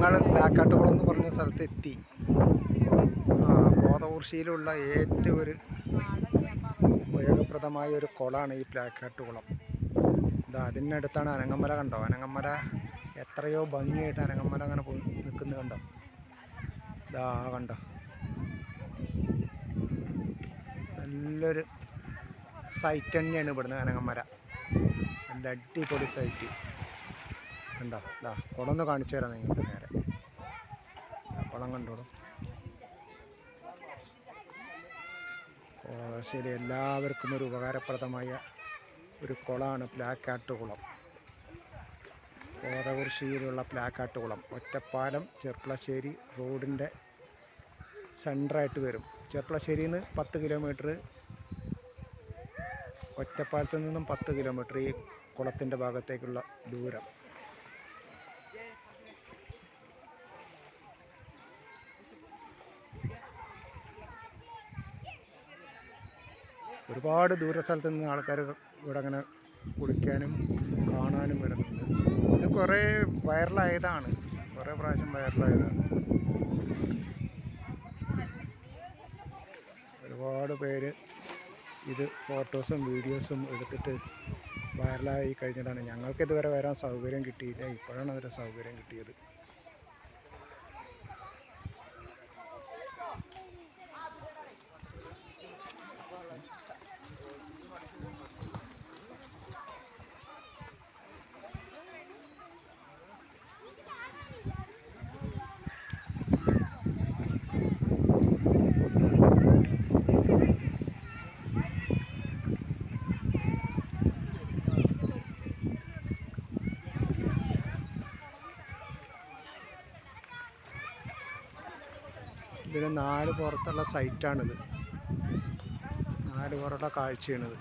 ഞങ്ങൾ പ്ലാക്കാട്ടുകുളം എന്ന് പറഞ്ഞ സ്ഥലത്തെത്തി. കോതകുറിശ്ശിയിലുള്ള ഏറ്റവും ഒരു ഉപയോഗപ്രദമായ ഒരു കുളമാണ് ഈ പ്ലാക്കാട്ടുകുളം. അതിനടുത്താണ് അനങ്ങമല. കണ്ടോ അനങ്ങമല? എത്രയോ ഭംഗിയായിട്ട് അനങ്ങമല അങ്ങനെ പോയി നിൽക്കുന്നത് കണ്ടോ? കണ്ടോ, നല്ലൊരു സൈറ്റ് തന്നെയാണ് ഇവിടുന്ന് അനങ്ങമല. നല്ല അടിപൊളി സൈറ്റ് കണ്ടോ. കുളം ഒന്ന് കാണിച്ചു തരാം നിങ്ങൾക്ക്. നേരെ കുളം കണ്ടോളൂ. ശരി, എല്ലാവർക്കും ഒരു ഉപകാരപ്രദമായ ഒരു കുളമാണ് പ്ലാക്കാട്ടുകുളം. കോതകുറിശ്ശിയിലുള്ള പ്ലാക്കാട്ടുകുളം ഒറ്റപ്പാലം ചെർപ്പളശ്ശേരി റോഡിൻ്റെ സെൻറ്ററായിട്ട് വരും. ചെർപ്പളശ്ശേരിയിൽ നിന്ന് 10 കിലോമീറ്റർ, ഒറ്റപ്പാലത്ത് നിന്നും 10 കിലോമീറ്റർ ഈ കുളത്തിൻ്റെ ഭാഗത്തേക്കുള്ള ദൂരം. ഒരുപാട് ദൂരസ്ഥലത്ത് നിന്ന് ആൾക്കാർ ഇവിടെ അങ്ങനെ കുളിക്കാനും കാണാനും വരുന്നുണ്ട്. ഇത് കുറേ വൈറലായതാണ്, കുറേ പ്രാവശ്യം വൈറലായതാണ്. ഒരുപാട് പേര് ഇത് ഫോട്ടോസും വീഡിയോസും എടുത്തിട്ട് വൈറലായി കഴിഞ്ഞതാണ്. ഞങ്ങൾക്കിതുവരെ വരാൻ സൗകര്യം കിട്ടിയില്ല. ഇപ്പോഴാണ് അതിൻ്റെ സൗകര്യം കിട്ടിയത്. ഇതിന് 4 പുറത്തുള്ള സൈറ്റാണിത്. 4 പുറത്തുള്ള കാഴ്ചയാണിത്.